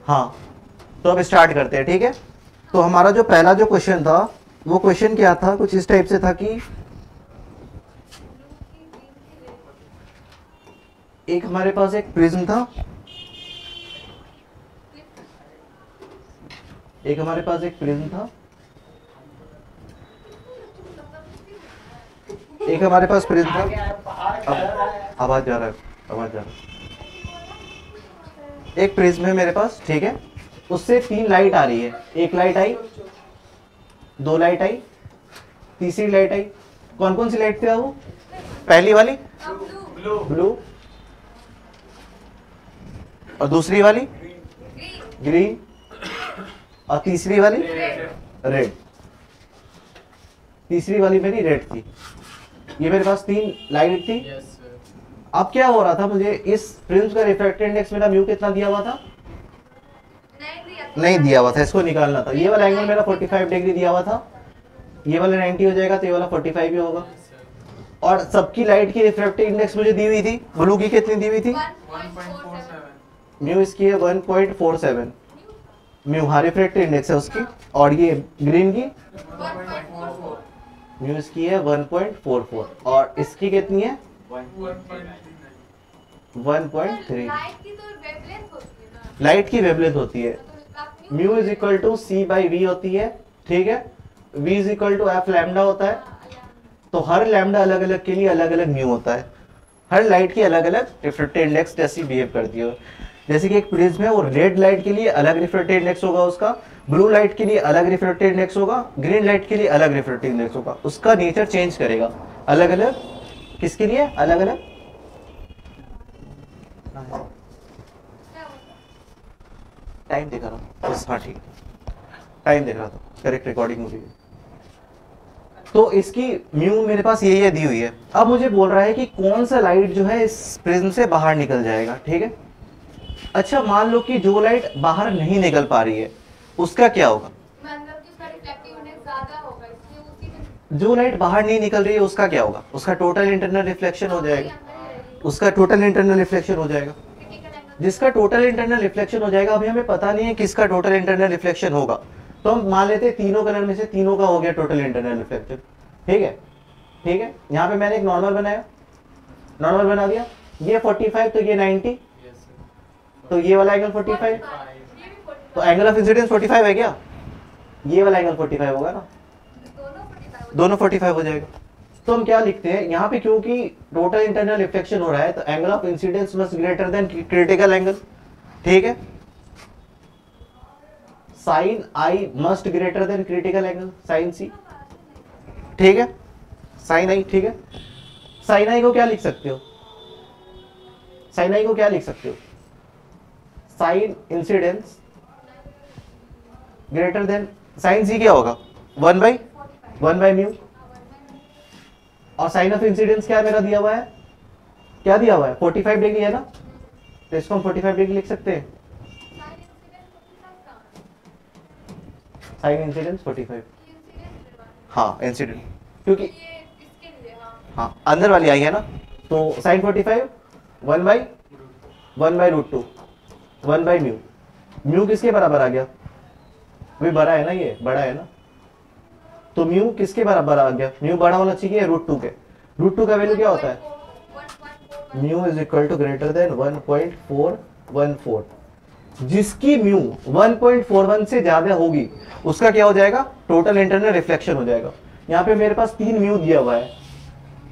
हाँ, तो अब स्टार्ट करते हैं, ठीक है। तो हमारा जो पहला जो क्वेश्चन था वो क्वेश्चन क्या था, कुछ इस टाइप से था कि एक हमारे पास एक प्रिज्म था, एक हमारे पास एक प्रिज्म था, एक हमारे पास प्रिज्म था। आवाज जा रहा है, आवाज जा रहा है। एक प्रिज्म है मेरे पास, ठीक है, उससे 3 लाइट आ रही है। एक लाइट आई, 2 लाइट आई, तीसरी लाइट आई। कौन कौन सी लाइट थी वो? पहली वाली ब्लू, और दूसरी वाली ग्रीन, और तीसरी वाली रेड। तीसरी वाली मेरी रेड थी। ये मेरे पास 3 लाइट थी। अब क्या हो रहा था, मुझे इस प्रिज्म का रिफ्रैक्टिव इंडेक्स मेरा म्यू कितना दिया हुआ था? नहीं दिया हुआ था, इसको निकालना था। ये वाला एंगल मेरा 45 डिग्री दिया हुआ था, ये वाला 90 हो जाएगा, तो ये वाला 45 ही होगा। और सबकी लाइट की रिफ्रैक्टिव इंडेक्स मुझे दी हुई थी। ब्लू की कितनी दी हुई थी? 1.47। म्यू इसकी है 1.47 म्यू, हाँ रिफ्रैक्टिव इंडेक्स है उसकी। और ये ग्रीन की 1.44। म्यू इसकी है 1.44 और इसकी कितनी है? 1.3। लाइट की वेवलेंथ होती है। Mu is equal to C by V होती है, ठीक है। V is equal to F lambda होता है। तो हर लैम्डा अलग अलग के लिए अलग अलग म्यू होता है। हर लाइट की अलग अलग रिफ्रैक्टिव इंडेक्स जैसी बिहेव करती है। जैसे कि एक प्रिज्म है, वो रेड लाइट के लिए अलग रिफ्रैक्टिव इंडेक्स होगा उसका, ब्लू लाइट के लिए अलग रिफ्रैक्टिव इंडेक्स होगा, ग्रीन लाइट के लिए अलग रिफ्रैक्टिव इंडेक्स होगा। उसका नेचर चेंज करेगा अलग अलग। किसके लिए अलग अलग? टाइम दिखा रहा हूँ बस, हाँ ठीक है, टाइम देख रहा था, करेक्ट रिकॉर्डिंग हो रही है। तो इसकी म्यू मेरे पास ये दी हुई है। अब मुझे बोल रहा है कि कौन सा लाइट जो है इस प्रिज्म से बाहर निकल जाएगा, ठीक है। अच्छा, मान लो कि जो लाइट बाहर नहीं निकल पा रही है उसका क्या होगा? जो लाइट बाहर नहीं निकल रही है उसका क्या होगा? उसका टोटल इंटरनल रिफ्लेक्शन हो जाएगा। उसका टोटल इंटरनल रिफ्लेक्शन हो जाएगा। जिसका टोटल इंटरनल रिफ्लेक्शन हो जाएगा, अभी हमें पता नहीं है किसका टोटल इंटरनल रिफ्लेक्शन होगा, तो हम मान लेते हैं तीनों कलर में से तीनों का हो गया टोटल इंटरनल रिफ्लेक्शन, ठीक है। ठीक है, यहाँ पे मैंने एक नॉर्मल बनाया, नॉर्मल बना दिया। ये 45 तो ये 90, तो ये वाला एंगल 45, तो एंगल ऑफ इंसिडेंस 45 है क्या? ये वाला एंगल 45 होगा ना, दोनों 45 हो जाएगा। तो हम क्या लिखते हैं यहाँ पे, क्योंकि टोटल इंटरनल रिफ्लेक्शन हो रहा है तो angle of incidence must greater than critical angle, ठीक है। Sine i must greater than critical angle, sine c, ठीक है। साइन आई, ठीक है। साइन आई को क्या लिख सकते हो? साइन आई को क्या लिख सकते हो? Sine incidence greater than sine c क्या होगा? 1/1 म्यू। और साइन ऑफ इंसिडेंस क्या मेरा दिया हुआ है? क्या दिया हुआ है? 45 डिग्री है ना, तो इसको हम 45 डिग्री लिख सकते हैं। साइन इंसिडेंस 45, हाँ इंसिडेंट, क्योंकि हाँ अंदर वाली आई है ना, तो साइन 45 1/√2 1/म्यू। म्यू किसके बराबर आ गया? भी बड़ा है ना, ये बड़ा है ना, तो म्यू किसके बराबर आ गया? म्यू बड़ा होना चाहिए √2 के। √2 का वैल्यू क्या होता है? Mu is equal to greater than 1.414। जिसकी म्यू 1.41 से ज्यादा होगी उसका क्या हो जाएगा? टोटल इंटरनल रिफ्लेक्शन हो जाएगा। यहाँ पे मेरे पास 3 म्यू दिया हुआ है,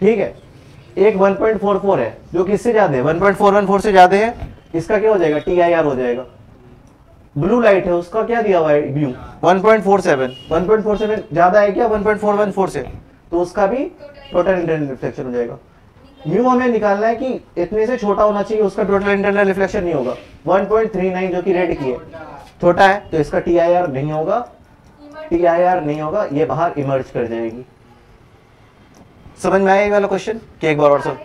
ठीक है। एक 1.44 है जो किससे ज्यादा है? 1.414 से ज्यादा है, इसका क्या हो जाएगा? TIR हो जाएगा। ब्लू लाइट है, उसका क्या दिया हुआ है? म्यू 1.47 1.47 ज्यादा है क्या 1.414 से, तो उसका भी टोटल इंटरनल रिफ्लेक्शन हो जाएगा। म्यू हमें निकालना है कि इतने से छोटा होना चाहिए, उसका टोटल इंटरनल रिफ्लेक्शन नहीं होगा। 1.39 जो कि रेड की है, छोटा है, तो इसका TIR नहीं होगा, TIR नहीं होगा, ये बाहर इमर्ज कर जाएगी। समझ में आया ये वाला क्वेश्चन? कि एक बार और सब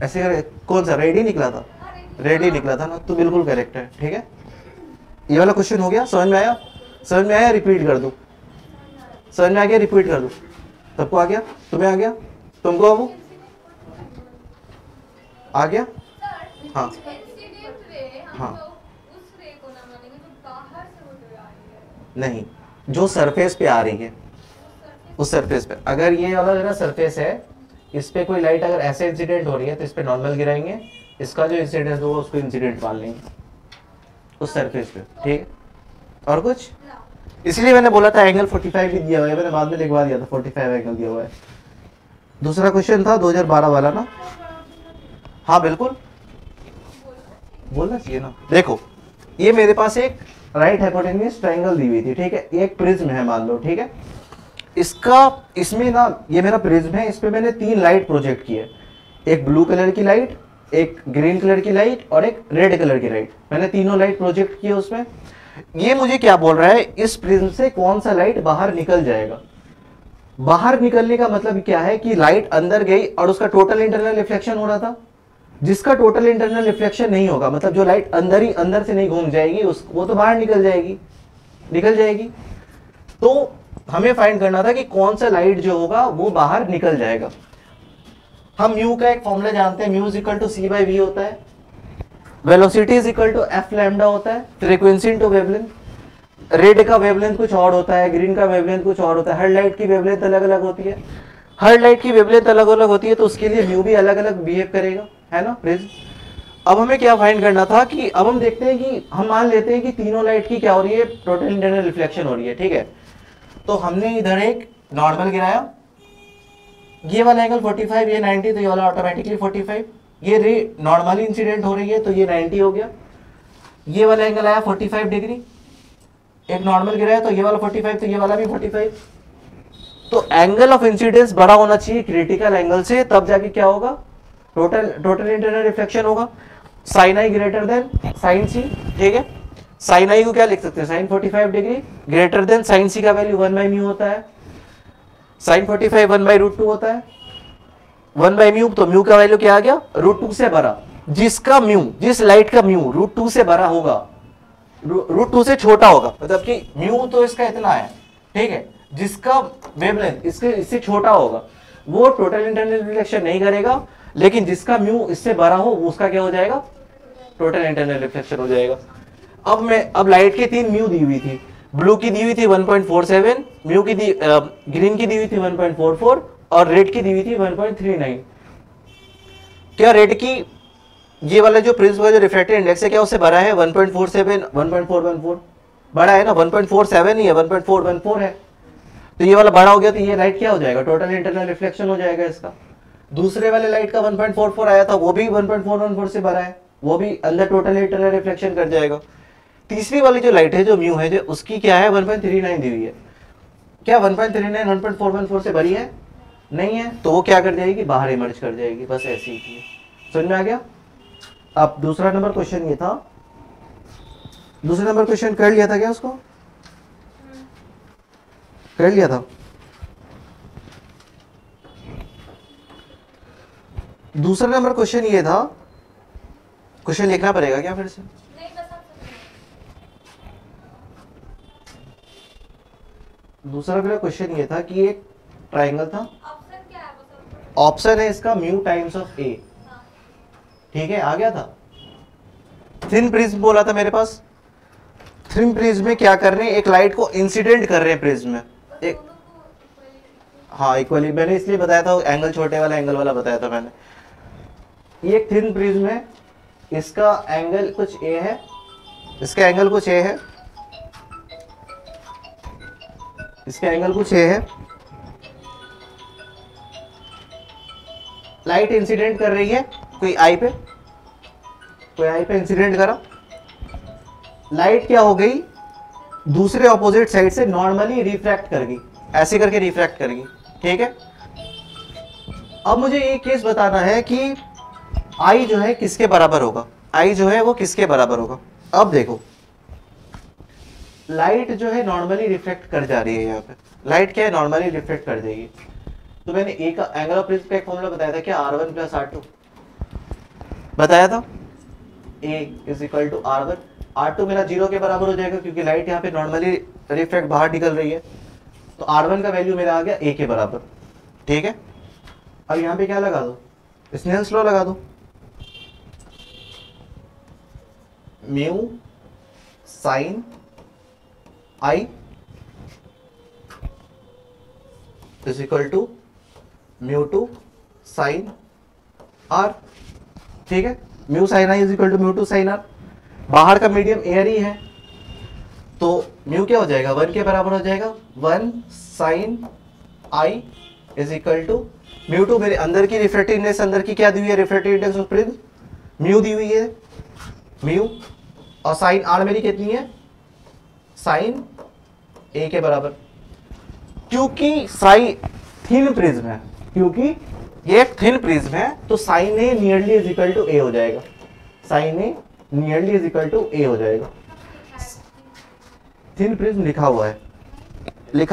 ऐसे करे? कौन सा रेड ही निकला था? रेड ही निकला था ना, तो बिल्कुल करेक्ट है, ठीक है। ये वाला क्वेश्चन हो गया, समझ में आया? समझ में आया? रिपीट कर दूं? समझ में आ गया? रिपीट कर दूं? सबको आ गया? तुम्हें आ गया? तुमको अब आ गया? हाँ इंसिडेंट रे हम हाँ। तो उस रे को ना मानेंगे जो बाहर से होते हुए आ रही है। नहीं, जो सरफेस पे आ रही है, उस सरफेस पे। अगर ये वाला जो सरफेस है, इस पे कोई लाइट अगर ऐसे इंसिडेंट हो रही है तो इस पे नॉर्मल गिराएंगे, इसका जो इंसिडेंस होगा उसको इंसिडेंट मान लेंगे उस सरफेस पे, ठीक है। और कुछ, इसलिए मैंने बोला था एंगल 45 भी दिया हुआ है, मैंने बाद में लिखवा दिया था 45 एंगल दिया हुआ है। दूसरा क्वेश्चन था 2012 वाला ना, हाँ बिल्कुल बोलना चाहिए ना। देखो ये मेरे पास एक राइट हाइपोटेन्यूज ट्रायंगल दी हुई थी, ठीक है, एक प्रिज्म है मान लो, ठीक है। इसका इसमें ना ये मेरा प्रिज्म है, इस पे मैंने 3 लाइट प्रोजेक्ट की है, एक ब्लू कलर की लाइट, एक ग्रीन कलर की लाइट और एक रेड कलर की लाइट। मैंने तीनों लाइट प्रोजेक्ट की है उसमें। ये मुझे क्या बोल रहा है, इस प्रिज्म से कौन सा लाइट बाहर निकल जाएगा। बाहर निकलने का मतलब क्या है कि लाइट अंदर गई और उसका टोटल इंटरनल रिफ्लेक्शन हो रहा था। जिसका टोटल इंटरनल रिफ्लेक्शन नहीं होगा, मतलब जो लाइट अंदर ही अंदर से नहीं घूम जाएगी, वो तो बाहर निकल जाएगी। तो हमें फाइंड करना था कि कौन सा लाइट जो होगा वो बाहर निकल जाएगा। हम म्यू का एक फॉर्मूला जानते हैं, mu is equal to C by V होता है, velocity is equal to F lambda होता है, फ्रीक्वेंसी इनटू वेवलेंथ। रेड का वेवलेंथ कुछ और होता है, ग्रीन का वेवलेंथ कुछ और होता है, हर लाइट की वेवलेंथ अलग अलग होती है, हर लाइट की वेवलेंथ अलग अलग होती है, तो उसके लिए म्यू भी अलग अलग बिहेव करेगा, है ना प्रिज्म। अब हमें क्या फाइंड करना था कि अब हम देखते हैं कि हम मान लेते हैं कि तीनों लाइट की क्या हो रही है, टोटल इंटरनल रिफ्लेक्शन हो रही है, ठीक है। तो हमने इधर एक नॉर्मल गिराया, ये वाला एंगल 45, ये 90, तो ये वाला ऑटोमेटिकली 45। ये रे नॉर्मली इंसिडेंट हो रही है तो ये 90 हो गया। ये वाला एंगल आया 45 डिग्री, एक नॉर्मल गिराया तो ये वाला 45, तो ये वाला भी 45। तो एंगल ऑफ इंसिडेंस बड़ा होना चाहिए क्रिटिकल एंगल से, तब जाके क्या होगा, टोटल इंटरनल रिफ्लेक्शन होगा। Sine i greater than sine c, ठीक है। साइन आई को क्या लिख सकते हैं, sine 45 degree greater than sine c का वैल्यू 1 बाई म्यू होता है। साइन 45 1 बाई √2 होता है, 1 बाई म्यू, तो म्यू का वैल्यू क्या आ गया, √2 से बड़ा। जिसका म्यू, जिस लाइट का म्यू √2 से बड़ा होगा, √2 से छोटा होगा, मतलब कि म्यू तो इसका इतना है, ठीक है, जिसका वेवलेंथ इससे छोटा होगा वो टोटल इंटरनल रिफ्लेक्शन नहीं करेगा, लेकिन जिसका म्यू इससे बड़ा हो वो उसका क्या हो जाएगा, टोटल इंटरनल रिफ्लेक्शन हो जाएगा। अब लाइट की 3 म्यू दी हुई थी, ब्लू की दी हुई थी 1.47, म्यू की ग्रीन की दी हुई थी 1.44 और रेड की दी हुई थी 1.39। क्या रेड की ये वाला जो प्रिज्म का जो रिफ्रैक्टिव इंडेक्स है क्या उससे बड़ा है, 1.47 1.414 बड़ा है ना, 1.47 ही है, 1.414 है, तो ये वाला बड़ा हो गया, तो ये लाइट क्या हो जाएगा, टोटल इंटरनल रिफ्लेक्शन हो जाएगा इसका। दूसरे वाले लाइट का 1.44 आया था, वो भी 1.414 से बड़ा है, वो भी अंदर टोटल इंटरनल रिफ्लेक्शन कर जाएगा। तीसरी वाली जो लाइट है जो म्यू है, जो उसकी क्या है 1.39 दी हुई है, क्या 1.39 1.414 से बड़ी है, नहीं है, तो वो क्या कर जाएगी, बाहर इमर्ज कर जाएगी, बस ऐसी ही है। समझ में आ गया। अब दूसरा नंबर क्वेश्चन ये था, दूसरा नंबर क्वेश्चन कर लिया था क्या, उसको कर लिया था। दूसरा नंबर क्वेश्चन ये था, क्वेश्चन लिखना पड़ेगा क्या फिर से, नहीं बस आप दूसरा मेरा क्वेश्चन ये था कि एक ट्राइंगल था, ऑप्शन क्या है बस ऑप्शन है इसका म्यू टाइम्स ऑफ ए, ठीक है, आ गया था। थिन प्रिज्म बोला था मेरे पास, थिन प्रिज्म में क्या कर रहे हैं, एक लाइट को इंसिडेंट कर रहे हैं प्रिज्म में, एक, हाँ इक्वली, मैंने इसलिए बताया था एंगल छोटे वाला एंगल वाला बताया था मैंने। ये एक थिन प्रिज्म है, इसका एंगल कुछ ए है, इसका एंगल कुछ ए है, इसका एंगल कुछ ए है। लाइट इंसिडेंट कर रही है कोई आई पे, कोई आई पे इंसिडेंट करा, लाइट क्या हो गई, दूसरे ऑपोजिट साइड से नॉर्मली रिफ्रैक्ट कर गई, ऐसे करके रिफ्रैक्ट कर गई, ठीक है। अब मुझे ये केस बताना है कि आई जो है किसके बराबर होगा, आई जो है वो किसके बराबर होगा। अब देखो लाइट जो है नॉर्मली रिफ्लेक्ट कर जा रही है, यहाँ पे लाइट क्या है नॉर्मली रिफ्लेक्ट कर जाएगी, तो मैंने ए का एंगल ऑफ प्रिज्म का एक फॉर्मूला बताया था क्या, R1 + R2 बताया था, A is equal to R1, R2 मेरा 0 के बराबर हो जाएगा क्योंकि लाइट यहाँ पे नॉर्मली रिफ्लेक्ट बाहर निकल रही है, तो R1 का वैल्यू मेरा आ गया A के बराबर, ठीक है। अब यहाँ पे क्या लगा दो, स्नेल्स लॉ लगा दो, mu sine I is equal to mu two sine R. ठीक है, mu sine I is equal to mu two sine R. बाहर का मीडियम एयर ही है तो म्यू क्या हो जाएगा, 1 के बराबर हो जाएगा। 1 sine I is equal to mu two, मेरे अंदर की रिफ्रैक्टिव इंडेक्स, अंदर की क्या दी हुई है, refractive index of prism mu दी हुई है, म्यू, और साइन आर मेरी कितनी है, साइन ए के बराबर। क्योंकि साइन थिन प्रिज्म है, क्योंकि ये एक थिन प्रिज्म है तो sine a nearly is equal to a हो जाएगा, sine a nearly is equal to a हो जाएगा। थिन प्रिज्म लिखा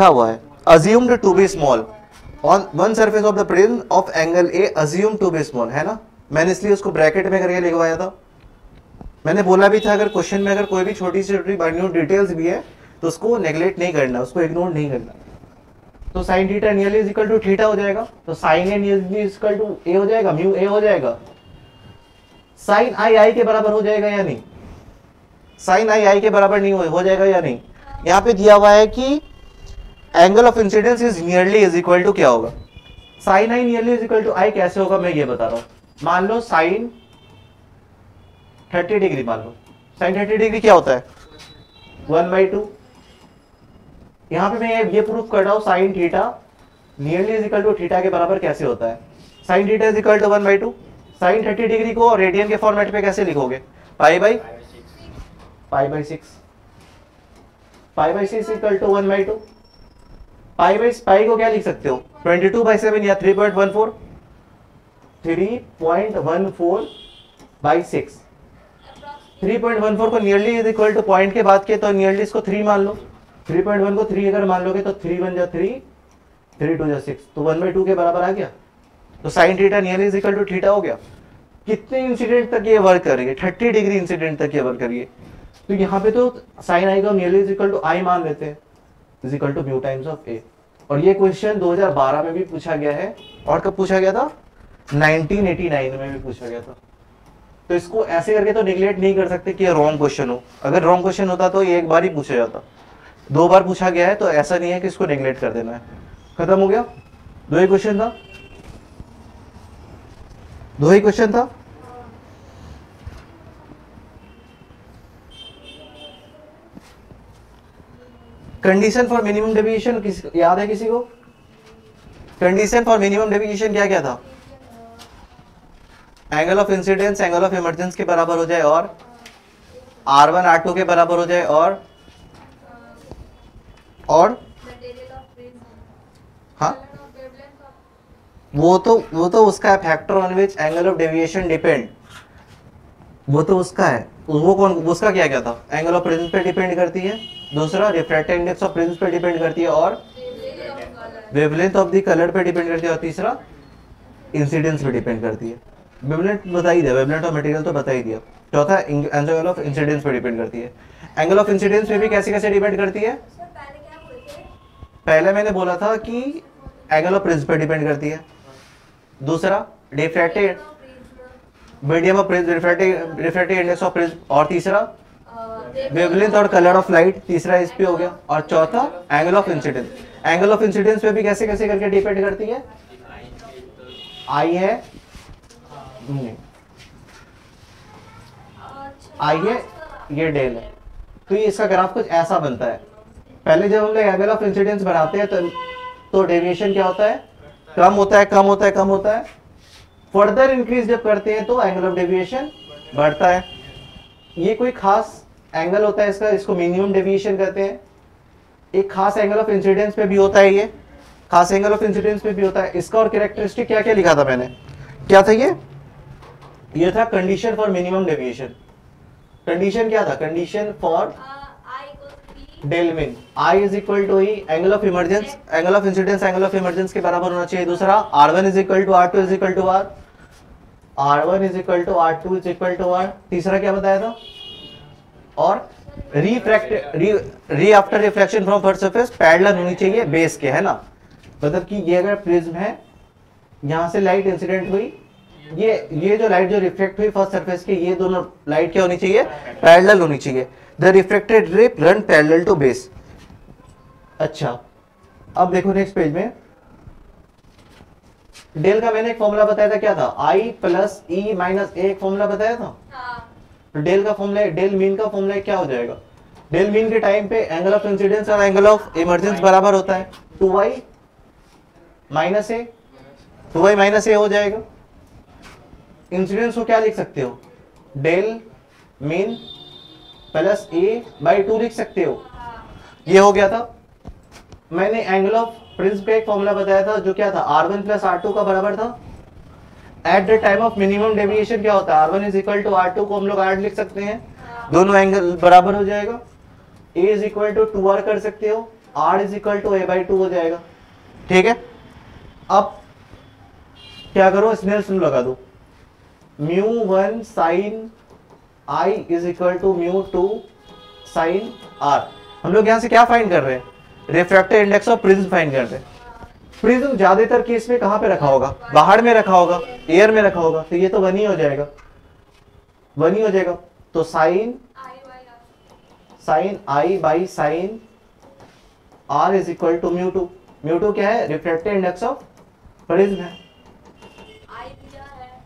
हुआ है assumed to be small on one surface of the prism of angle A assumed to be small, है ना, मैंने इसलिए उसको ब्रैकेट में करके लिखवाया था। मैंने बोला भी था अगर क्वेश्चन में अगर कोई भी छोटी से छोटी माइन्यूट डिटेल्स भी है तो उसको नेग्लेक्ट नहीं करना, उसको इग्नोर नहीं करना। तो sine theta nearly is equal to theta हो जाएगा, तो sine a nearly is equal to a हो जाएगा, म्यू ए हो जाएगा। साइन आई आई के बराबर हो जाएगा या नहीं, साइन आई आई के बराबर नहीं हो जाएगा या नहीं। यहाँ पे दिया हुआ है कि angle of incidence is nearly is equal to क्या होगा, sine i nearly is equal to i कैसे होगा मैं ये बता रहा हूँ। मान लो साइन 30 डिग्री, मान लो साइन 30 डिग्री क्या होता है 1/2। यहाँ पे मैं ये प्रूफ कर रहा हूँ sine theta nearly is equal to theta के बराबर कैसे होता है। Sine theta is equal to 1/2। Sine 30 degree को रेडियन के फॉर्मेट पे कैसे लिखोगे, pi by 6, pi by 6 equal to 1/2। Pi को क्या लिख सकते हो 22/7 या 3.14 by 6। 3.14 को nearly is equal two point के बाद के तो नियरली इसको 3 मान लो, 3.1 को 3 अगर मान लोगे तो 3 1 जा 3, 3 2 जा 6, तो 1/2 के बराबर आ गया। तो sine theta nearly is equal to theta हो गया। कितने इंसिडेंट तक ये वर्क करेंगे, 30 डिग्री इंसिडेंट तक ये वर्क करिए। तो यहाँ पे तो साइन आई का nearly is equal to i मान लेते हैं, is equal to mu times of a. और ये क्वेश्चन 2012 में भी पूछा गया है, और कब पूछा गया था 1989 में भी पूछा गया था। तो इसको ऐसे करके तो निगलेक्ट नहीं कर सकते कि ये रॉन्ग क्वेश्चन हो। अगर रॉन्ग क्वेश्चन होता तो ये एक बार ही पूछा जाता, 2 बार पूछा गया है तो ऐसा नहीं है कि इसको निगलेक्ट कर देना है। खत्म हो गया, 2 ही क्वेश्चन था, 2 ही क्वेश्चन था। कंडीशन फॉर मिनिमम डेविएशन याद है किसी को? कंडीशन फॉर मिनिमम डेविएशन क्या क्या था? Angle of incidence angle of emergence के बराबर हो जाए और R1 R2 के बराबर हो जाए और हाँ वो तो उसका है factor on which angle of deviation depend, वो तो उसका है। वो कौन, उसका क्या क्या था? एंगल ऑफ प्रिज्म पे डिपेंड करती है, दूसरा रिफ्रैक्टिव इंडेक्स ऑफ प्रिज्म पे डिपेंड करती है, और वेवलेंथ ऑफ द कलर पे डिपेंड करती है, और तीसरा इंसिडेंस पे डिपेंड करती है। वेवलेंथ बता ही दिया, वेवलेंथ ऑफ मटेरियल तो बता ही दिया। चौथा एंगल ऑफ इंसिडेंस पे डिपेंड करती है। एंगल ऑफ इंसिडेंस पे भी कैसे कैसे डिपेंड करती है? पहले मैंने बोला था कि एंगल ऑफ प्रिज्म पे डिपेंड करती है, दूसरा refractive medium of refractive index of prism, और तीसरा वेवलेंथ और कलर ऑफ लाइट, तीसरा इस पे हो गया, और चौथा angle of incidence. Angle of incidence पे भी कैसे कैसे करके डिपेंड करती है? आई है नहीं, आई है ये डेल है। तो ये इसका ग्राफ कुछ ऐसा बनता है। पहले जब हम लोग एंगल ऑफ इंसिडेंस बनाते हैं तो डेविएशन क्या होता है? कम होता है, कम होता है, कम होता है। फर्दर इंक्रीज जब करते हैं तो एंगल ऑफ डेविएशन बढ़ता है। ये कोई खास एंगल होता है इसका, इसको मिनिमम डेविएशन कहते हैं। एक खास एंगल ऑफ इंसिडेंस पे भी होता है, ये खास एंगल ऑफ इंसिडेंस पे भी होता है। इसका और कैरेक्टरिस्टिक क्या क्या लिखा था मैंने, क्या था ये था condition for minimum deviation. Condition क्या था? Condition for del min i is equal to e, angle of emergence angle of incidence angle of emergence के बराबर होना चाहिए। दूसरा R1 is equal to R2 is equal to R, R1 is equal to R2 is equal to R। तीसरा क्या बताया था? और ray after reflection from first surface parallel होनी चाहिए बेस के, है ना। मतलब कि ये अगर प्रिज्म है, यहां से लाइट इंसिडेंट हुई, ये जो लाइट जो रिफ्लेक्ट हुई फर्स्ट सरफेस की, ये दोनों लाइट क्या होनी चाहिए, पैरेलल होनी चाहिए। The reflected ray run parallel to base. अच्छा अब देखो नेक्स्ट पेज में, डेल का मैंने एक फॉर्मूला बताया था, क्या था, I प्लस ई माइनस ए, एक फॉर्मूला बताया था। हाँ। तो डेल का फॉर्मूला, डेल मीन का फॉर्मूला क्या हो जाएगा, डेल मीन के टाइम पे एंगल ऑफ इंसिडेंस और एंगल ऑफ इमर्जेंस बराबर होता है 2y माइनस ए, 2y माइनस ए हो जाएगा। इंसिडेंस को क्या लिख सकते हो, del mean plus A by 2 लिख सकते हो। ये हो गया था। मैंने एंगल ऑफ प्रिंस का एक फॉर्मूला बताया था, जो क्या था, R1 प्लस R2 का बराबर था। At the time of minimum deviation क्या होता है, R1 is equal to R2 को हम लोग R लिख सकते हैं, दोनों एंगल बराबर हो जाएगा। A is equal to 2R कर सकते हो, R is equal to A by 2 हो जाएगा। ठीक है, अब क्या करो, स्नेल्स रूल लगा दो, μ1 sine I is equal to μ2 sine R। हम लोग यहां से क्या फाइंड कर रहे हैं, refractive index of prism find कर रहे हैं। प्रिज्म ज्यादातर केस में कहां पे रखा होगा, बाहर में रखा होगा, एयर में रखा होगा, तो ये तो 1 ही हो जाएगा, 1 ही हो जाएगा। तो sine I by sine R is equal to μ2। μ2 क्या है, रिफ्रैक्टिव इंडेक्स ऑफ प्रिज्म है।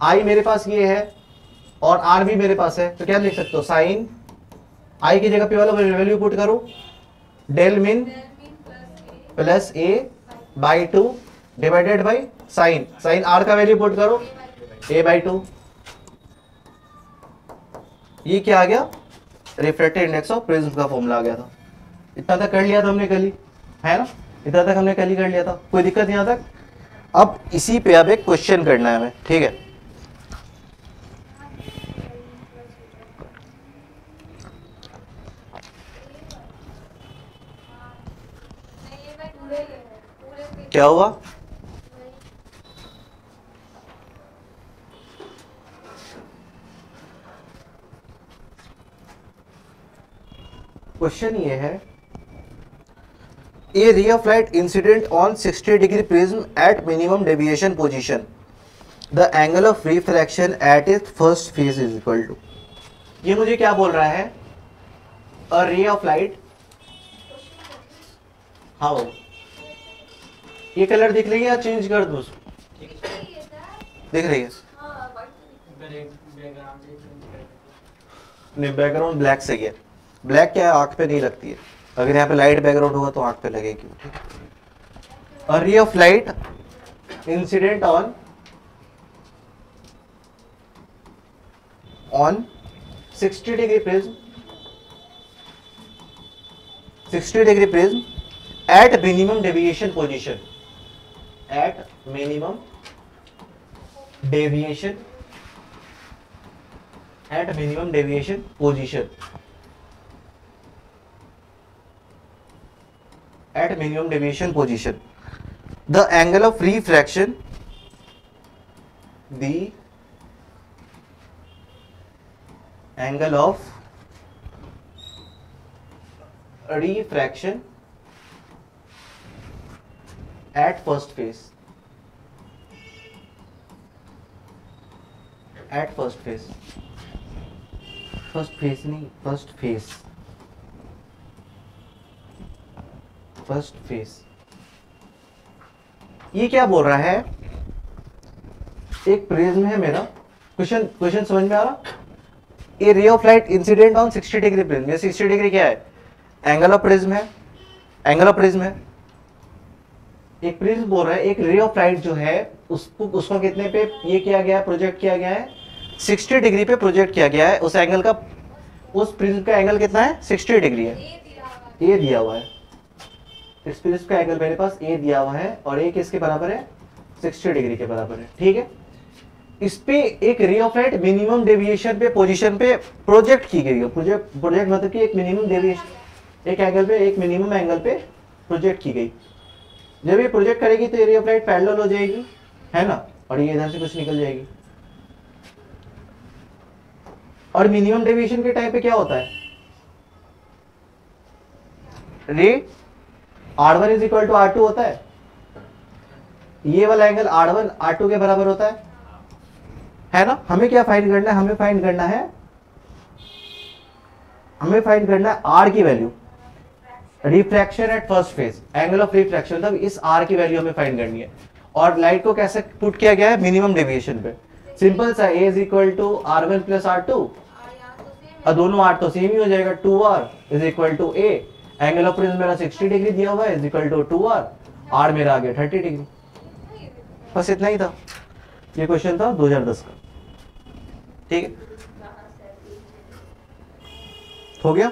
I मेरे पास ये है और R भी मेरे पास है, तो क्या लिख सकते हो, साइन I की जगह पे वाला वैल्यू पुट करो, del min plus A by 2 divided by sine, sine R का वैल्यू पुट करो a बाई 2। ये क्या आ गया, रिफ्रैक्टिव इंडेक्स ऑफ प्रिज्म का फॉर्मूला आ गया था। इतना तक कर लिया था हमने कल ही, है ना, इतना तक हमने कल ही कर लिया था, कोई दिक्कत यहाँ तक। अब इसी पे अब एक क्वेश्चन करना है हमें, ठीक है। क्या हुआ, क्वेश्चन ये है, a ray of light incident on 60 degree prism at minimum deviation position, the angle of refraction at its first face is equal to. ये मुझे क्या बोल रहा है, अ रे ऑफ लाइट, हाँ वो ये कलर दिख रही है या चेंज कर दो, दिख रही है, नहीं बैकग्राउंड ब्लैक सही है, ब्लैक क्या है, आंख पे नहीं लगती है, अगर यहाँ पे लाइट बैकग्राउंड होगा तो आंख पे लगेगी। A ray of light incident on 60 degree prism, 60 degree prism at minimum deviation position, at minimum deviation, at minimum deviation position, at minimum deviation position, the angle of refraction, the angle of refraction at first phase, at first phase, first phase नहीं, first phase, first phase. ये क्या बोल रहा है, एक prism है मेरा, question समझ में आ रहा, a ray of light incident on 60 degree prism, ये 60 डिग्री क्या है, एंगल ऑफ प्रिज्म है, एंगल ऑफ प्रिज्म है। एक प्रिज्म बोल रहा है एक रे ऑफ लाइट जो है उसको कितने पे ये किया गया है, प्रोजेक्ट किया गया है, 60 डिग्री पे प्रोजेक्ट किया गया है। उस एंगल का, उस प्रिज्म का एंगल कितना है, 60 डिग्री है, ए दिया हुआ है, इस प्रिज्म का एंगल मेरे पास ए दिया हुआ है और ए किसके बराबर है, 60 डिग्री के बराबर है। ठीक है, इस पे एक रे ऑफ लाइट मिनिमम डेविएशन पे पोजीशन पे प्रोजेक्ट की गई है, प्रोजेक्ट मतलब कि एक मिनिमम डेविएशन, एक एंगल पे, एक मिनिमम एंगल पे प्रोजेक्ट की गई। जब ये प्रोजेक्ट करेगी तो ये रे ऑफ लाइट पैरेलल हो जाएगी, है ना, और ये इधर से कुछ निकल जाएगी। और मिनिमम डेविएशन के टाइम पे क्या होता है, रे R1 is equal to R2 होता है, ये वाला एंगल R1 R2 के बराबर होता है, है ना। हमें क्या फाइंड करना है, हमें फाइंड करना है आर की value, refraction at first phase, angle of refraction, तब इस आर की वैल्यू हमें फाइंड करनी है। और लाइट को कैसे पुट किया गया है, मिनिमम डेविएशन पे। सिंपल सा, A is equal to R1 plus R2, और दोनों आर तो सेम ही हो जाएगा, 2R is equal to A, angle of prism मेरा 60 डिग्री दिया हुआ है, is equal to 2R, are मेरा आ गया 30 डिग्री। बस इतना ही था, ये क्वेश्चन था 2010 का। ठीक है, हो गया,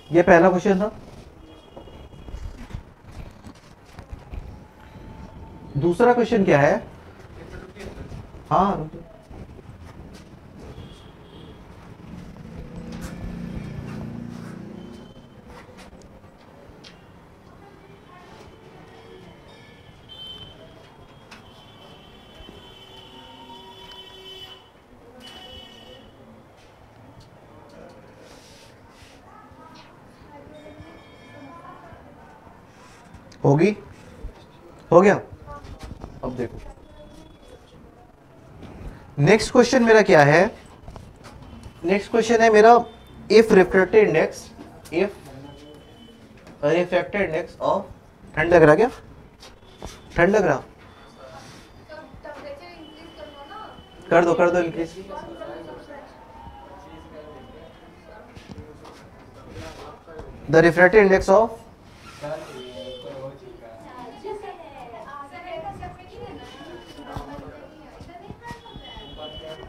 ये पहला क्वेश्चन था। दूसरा क्वेश्चन क्या है, हाँ रुको। होगी, हो गया। अब देखो नेक्स्ट क्वेश्चन मेरा क्या है, नेक्स्ट क्वेश्चन है मेरा, इफ रिफ्रैक्टेड इंडेक्स ऑफ, ठंड लग रहा क्या, ठंड लग रहा, टेम्परेचर इंक्रीज करना ना, कर दो increase. The refracted index of,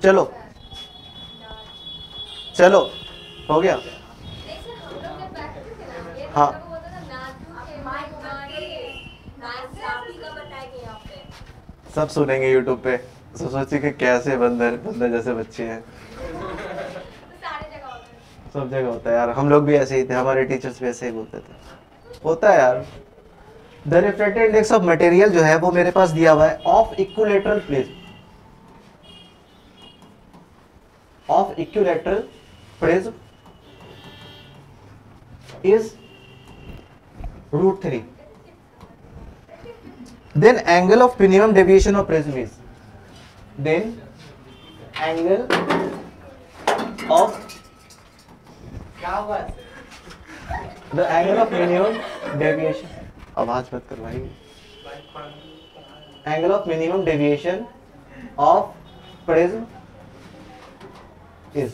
चलो चलो हो गया। हाँ सब सुनेंगे यूट्यूब पे, सब सोचिए कि कैसे बंदर जैसे बच्चे हैं। सब जगह होता है यार, हम लोग भी ऐसे ही थे, हमारे टीचर्स भी ऐसे ही बोलते थे, होता है यार। The refracted index of material जो है वो मेरे पास दिया हुआ है, of equilateral prism, of equilateral prism is √3, then angle of minimum deviation of prism is, then angle of, the angle of minimum deviation, आवाज मत कर भाई, angle of minimum deviation of prism is।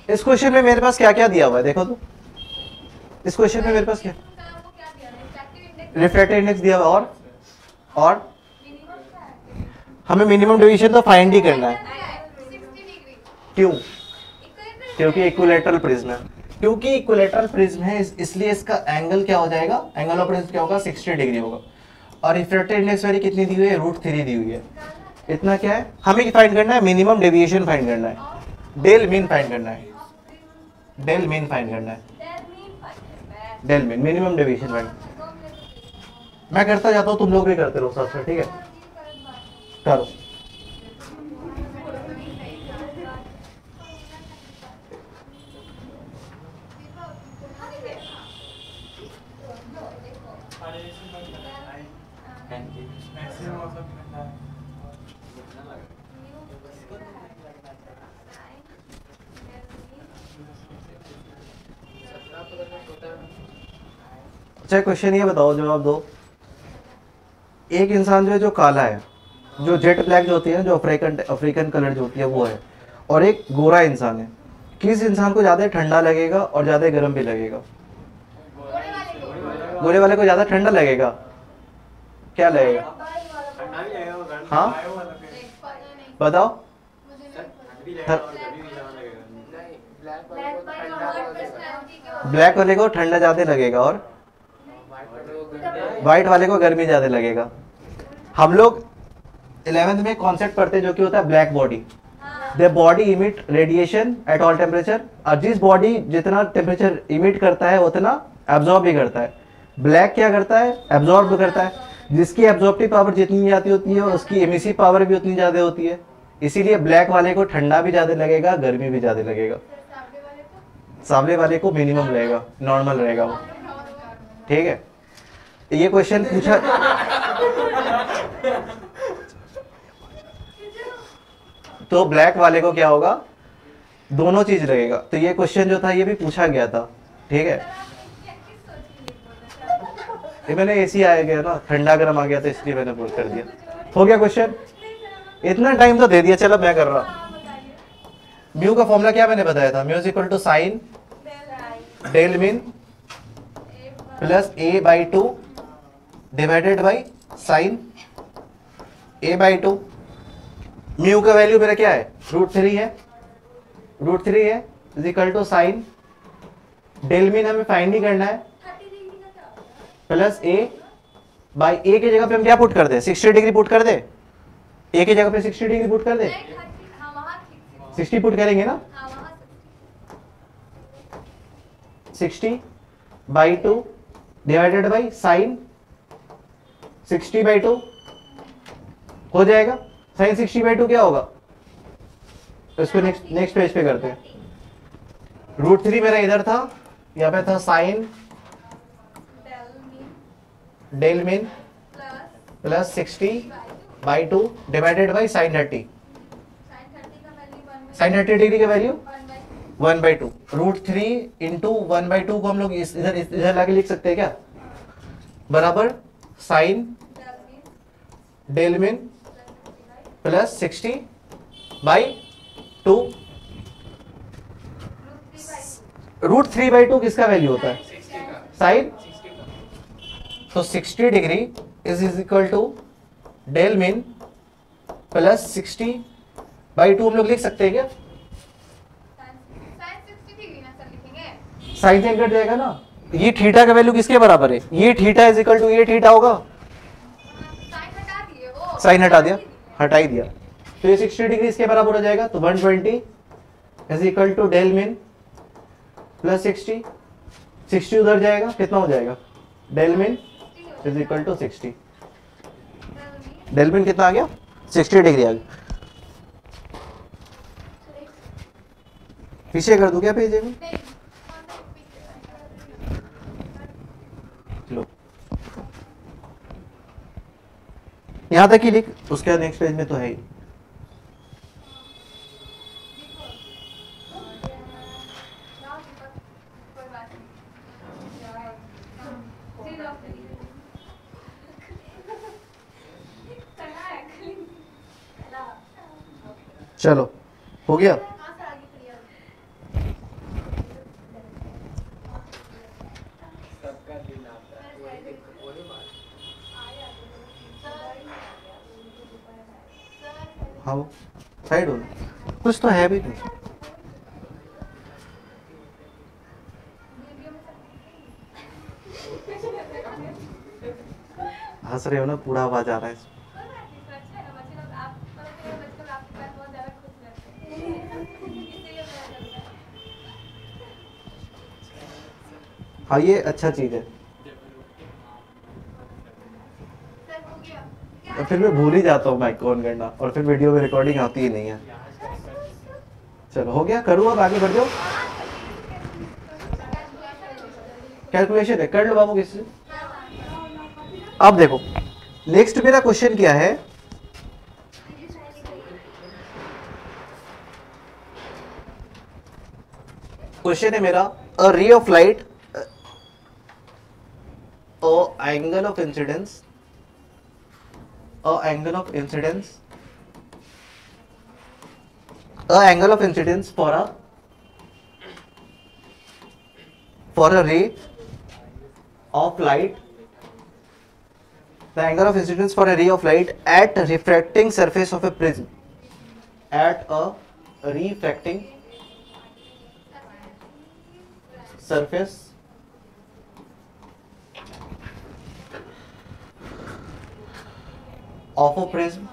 इस क्वेश्चन में मेरे पास क्या क्या दिया हुआ है देखो तो, इस क्वेश्चन में मेरे पास क्या, रिफ्रैक्टिव इंडेक्स दिया हुआ है, और हमें मिनिमम डेविएशन तो फाइंड ही करना है। क्यों, क्योंकि इक्विलैटरल प्रिज्म है, क्योंकि इक्विलैटरल प्रिज्म है इसलिए इसका एंगल क्या हो जाएगा, एंगल ऑफ प्रिज्म क्या होगा, 60 डिग्री होगा। और रिफ्रैक्टिव इंडेक्स वैल्यू कितनी दी हुई है, √3 दी हुई है। इतना क्या है, हमें फाइंड करना है, मिनिमम डेविएशन फाइंड करना है, डेल मीन फाइंड करना है, डेल मीन फाइंड करना है, del mean, minimum deviation find. मैं करता जाता हूँ, तुम लोग भी करते रहो साथ साथ, ठीक है, करो। अच्छा क्वेश्चन ये बताओ, जवाब दो। एक इंसान जो है, जो काला है, जो जेट ब्लैक जो होती है ना, जो अफ्रीकन कलर जो होती है वो है, और एक गोरा इंसान है, किस इंसान को ज्यादा ठंडा लगेगा और ज्यादा गर्म भी लगेगा? गोरे वाले को ज्यादा ठंडा लगेगा, क्या लगेगा? हाँ बताओ। ब्लैक वाले को ठंडा ज्यादा लगेगा और व्हाइट वाले को गर्मी ज्यादा लगेगा। हम लोग 11th में कॉन्सेप्ट पढ़ते हैं जो कि होता है black body. The body emit radiation at all temperature, और जिस बॉडी जितना टेम्परेचर इमिट करता है उतना एब्जॉर्ब भी करता है। ब्लैक क्या करता है? एब्जॉर्ब भी करता है। जिसकी एब्जॉर्प्टिव पावर जितनी ज्यादा होती है उसकी एमिसिव पावर भी उतनी ज्यादा होती है, इसीलिए ब्लैक वाले को ठंडा भी ज्यादा लगेगा, गर्मी भी ज्यादा लगेगा। सावले वाले को मिनिमम रहेगा, नॉर्मल रहेगा वो, ठीक है। ये क्वेश्चन पूछा तो ब्लैक वाले को क्या होगा, दोनों चीज रहेगा। तो ये क्वेश्चन जो था ये भी पूछा गया था, ठीक है। ये मैंने एसी आ गया ना, ठंडा गर्म आ गया तो इसलिए मैंने बोल कर दिया। हो गया क्वेश्चन, इतना टाइम तो दे दिया, चलो मैं कर रहा। म्यू का फॉर्मूला क्या मैंने बताया था, mu is equal to sine del mean plus A by two divided by sine A by two. Mu का वैल्यू मेरा क्या है, √3 है, √3 है is equal to sine del mean हमें फाइंड ही करना है प्लस ए बाई ए की जगह पे हम क्या पुट कर दे, 60 डिग्री पुट कर दे, ए की जगह पे 60 डिग्री पुट कर दे, 60 पुट करेंगे ना, 60 by two divided by sign 60 by to हो जाएगा। साइन 60 बाई टू क्या होगा, तो इसको नेक्स्ट पेज पे करते हैं। √3 मेरा इधर था, यहाँ पे था sine del mean plus 60 by two divided by sine 30। Sine 30 degree का वैल्यू 1/2। √3 इंटू 1/2 को हम लोग इधर लाके लिख सकते हैं क्या, बराबर sine del mean plus 60 by two. √3/2 किसका वैल्यू होता है, साइन। तो 60 degree is equal to del mean plus 60 by two हम लोग लिख सकते हैं क्या, साइन से कट जाएगा ना। ये थीटा का वैल्यू किसके बराबर है, ये थीटा इज इक्वल टू ये थीटा होगा, साइन हटा दिया, हटा ही दिया, तो ये 60 डिग्री इसके बराबर हो जाएगा। तो 120 is equal to del mean plus 60 उधर जाएगा, कितना हो जाएगा, del mean is equal to 60। Del mean कितना आ गया, 60 डिग्री आ गया। पीछे कर दूं क्या पेज में, लो यहां तक ही लिख, उसके बाद नेक्स्ट पेज में तो है ही। चलो हो गया। हाँ वो साइड हो, कुछ तो है भी नहीं। हंस रहे हो ना, पूरा आवाज आ रहा है। हाँ ये अच्छा चीज है, और फिर मैं भूल ही जाता हूँ माइक ऑन करना, और फिर वीडियो में रिकॉर्डिंग आती ही नहीं है। चलो हो गया, करूँ अब आगे बढ़ जाओ। कैलकुलेशन है, कर लो बाबू किससे। अब देखो नेक्स्ट मेरा क्वेश्चन क्या है, क्वेश्चन है मेरा, a ray of light angle of incidence angle of incidence for a ray of light, the angle of incidence for a ray of light at refracting surface of a prism, at a refracting surface of a prism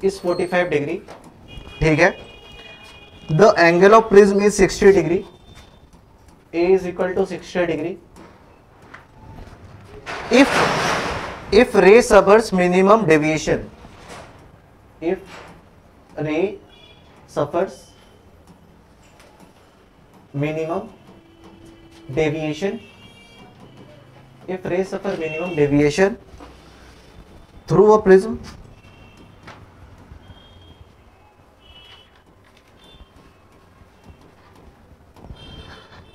is 45 degree, ठीक है। The angle of prism is 60 degree, A is equal to 60 degree if ray suffers minimum deviation, if ray suffers minimum deviation, if ray suffers minimum deviation through a prism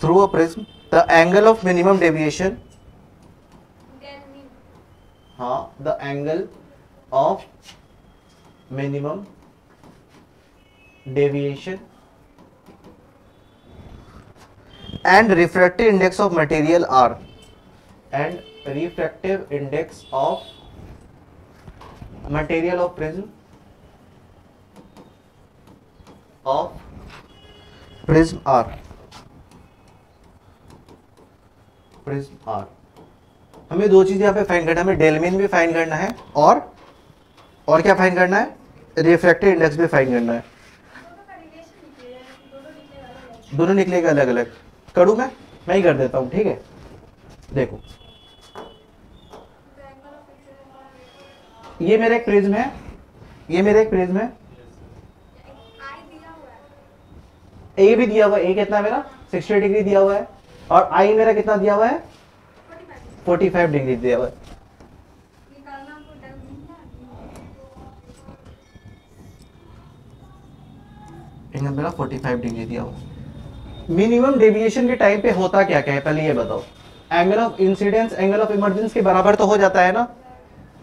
through a prism the angle of minimum deviation, Del mu. हाँ the angle of minimum deviation and refractive index of material R, and refractive index of material of prism R, prism R। हमें दो चीज यहाँ पे find करना है, हमें डेलमिन भी फाइंड करना है और क्या फाइंड करना है, रिफ्रैक्टिव इंडेक्स भी फाइंड करना है। दोनों का रिलेशन निकलेगा, दोनों निकलेगा अलग। दोनों निकलेगा अलग अलग। करूँ मैं ही कर देता हूँ, ठीक है। देखो तो एंगल ऑफ इंसिडेंस ये मेरा एक प्रिज्म है, ये मेरा एक प्रिज्म है, आई दिया हुआ है, ए भी दिया हुआ है, ए कितना है मेरा 60 डिग्री दिया हुआ है, और आई मेरा कितना दिया हुआ है 45 45 डिग्री दिया हुआ है। निकालना हमको del mu ना। एंगल मेरा 45 डिग्री दिया हुआ है। मिनिमम डेविएशन के टाइम पे होता क्या क्या है, पहले ये बताओ। Angle of incidence angle of emergence के बराबर तो हो जाता है ना,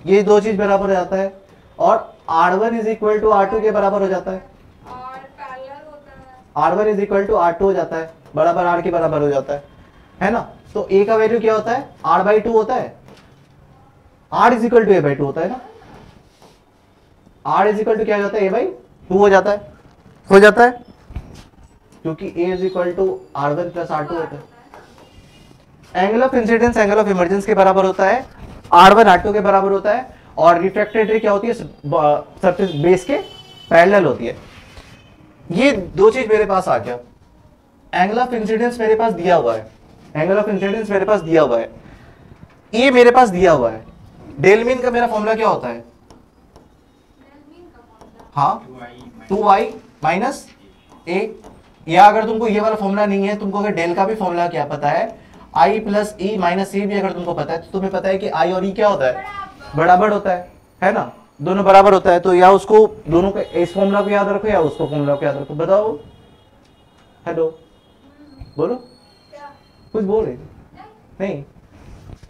ये दो चीज बराबर हो जाता है, और R1 is equal to R2 के बराबर हो जाता है, और पैरेलल होता है, R1 is equal to R2 हो जाता है, बराबर R के बराबर हो जाता है ना। तो A का वैल्यू क्या होता है, R/2 होता है, R is equal to A/2 होता है ना, R इज इक्वल टू क्या हो जाता है, A/2 हो जाता है, क्योंकि A is equal to R1 plus R2 होता है। Angle of incidence angle of emergence के बराबर होता है, R1 R2 के बराबर होता है, और रिफ्रैक्टेड रे क्या होती है, सरफेस बेस के पैरेलल होती है। ये दो चीज मेरे पास आ गया। एंगल ऑफ इंसिडेंस मेरे पास दिया हुआ है, एंगल ऑफ इंसिडेंस मेरे पास दिया हुआ है, ये मेरे पास दिया हुआ है। डेलमिन का मेरा फॉर्मूला क्या होता है, del mu का फॉर्मूला हाँ 2i माइनस ए, या अगर तुमको ये वाला फॉर्मूला नहीं है, तुमको अगर डेल का भी फॉर्मूला क्या पता है, i प्लस ई माइनस ए भी अगर तुमको पता है, तो तुम्हें पता है कि i और e क्या होता है, बराबर होता है ना, दोनों बराबर होता है। तो या उसको दोनों को इस फॉर्मूला को याद रखो या उसको फॉर्मूला को याद रखो, बताओ। हेलो बोलो, क्या कुछ बोल रहे नहीं,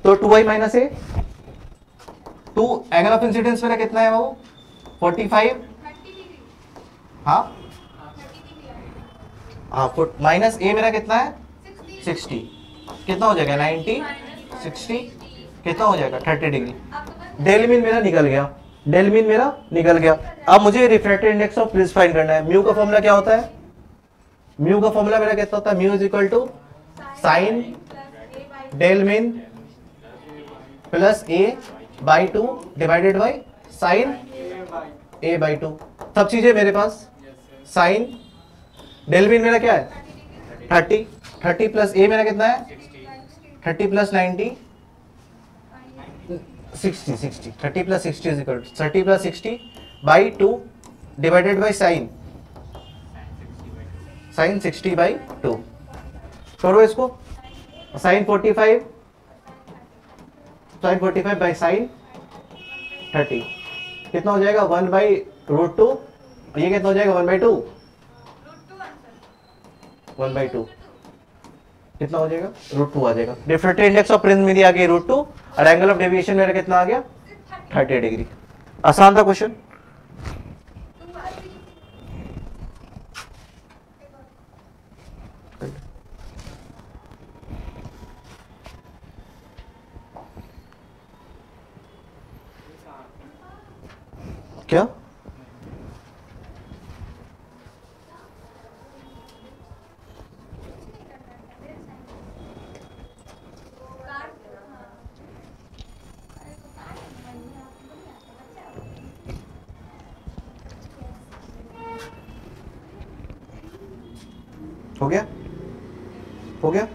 तो 2i minus A, two angle of incidence मेरा कितना है वो 45, 30 डिग्री, हाँ 30 डिग्री है, हाँ, माइनस ए मेरा कितना है 60 60, कितना हो जाएगा 90, 60 कितना हो जाएगा 30 डिग्री। आप तो बस डेलमिन मेरा निकल गया। अब मुझे refractive index of prism find करना है। म्यू का फॉर्मूला क्या होता है, म्यू का फॉर्मूला मेरा कितना होता है, mu is equal to sine plus a by del min plus a/2 divided by sine a/2। सब चीजें मेरे पास, साइन डेलमिन मेरा क्या है 30 प्लस a मेरा कितना है 30 plus 90 60 30 plus 60 is equal to 30 plus 60 by 2 divided by sine 60/2। करो इसको, साइन 45 बाई साइन 30 कितना हो जाएगा 1/√2, और ये कितना हो जाएगा 1/2, √2 आंसर 1/2 कितना हो जाएगा √2 आ जाएगा। रिफ्रैक्टिव इंडेक्स ऑफ प्रिज्म मेरी आ गई √2, और एंगल ऑफ डेविएशन मेरा कितना आ गया 30 डिग्री। आसान था क्वेश्चन। क्या हो गया, हो गया,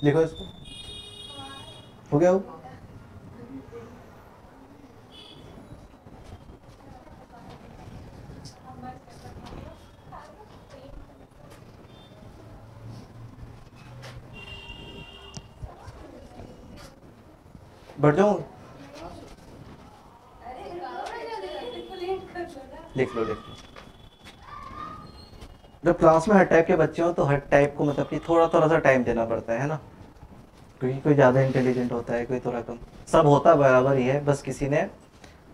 देखो इसको, हो गया वो। बढ़ जाऊं, लिख लो। जब क्लास में हर टाइप के बच्चे हो तो हर टाइप को मतलब कि थोड़ा थोड़ा सा टाइम देना पड़ता है ना, क्योंकि कोई ज़्यादा इंटेलिजेंट होता है, कोई थोड़ा कम, सब होता बराबर ही है, बस किसी ने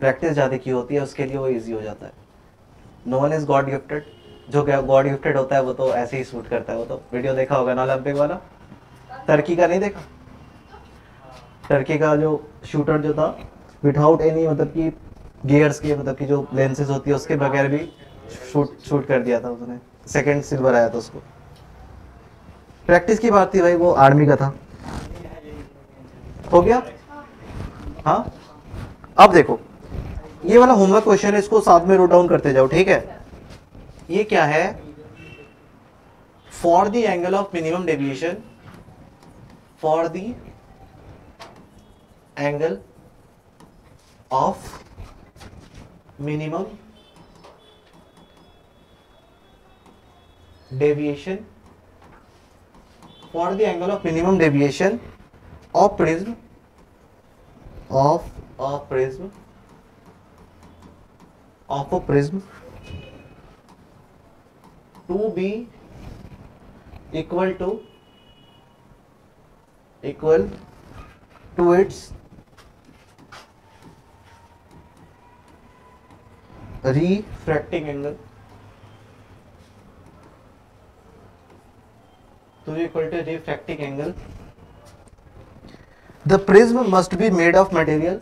प्रैक्टिस ज़्यादा की होती है, उसके लिए वो ईजी हो जाता है। No one is god gifted, जो गॉड गिफ्टेड होता है वो तो ऐसे ही शूट करता है। वो तो वीडियो देखा होगा ना ओलंपिक वाला, टर्की का नहीं देखा? टर्की का जो शूटर जो था, विदाउट एनी मतलब कि गियर्स के, मतलब कि जो लेंसेज होती है उसके बगैर भी शूट कर दिया था उसने, सेकंड सिल्वर आया था उसको। प्रैक्टिस की बात थी भाई, वो आर्मी का था। हो गया? हाँ, अब देखो ये वाला होमवर्क क्वेश्चन है, इसको साथ में नोट डाउन करते जाओ, ठीक है? ये क्या है? For the angle of minimum deviation, for the angle of minimum deviation, for the angle of minimum deviation of prism, of a prism, of a prism to be equal to its refracting angle, to be equal to refracting angle. The prism must be made of material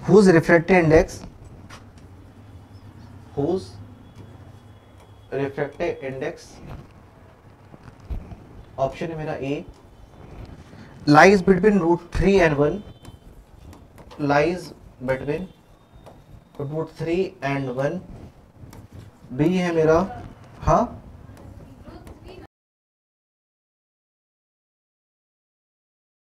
whose refractive index, option है मेरा ए, lies between √3 and 1, lies between √3 and 1, B है मेरा, हाँ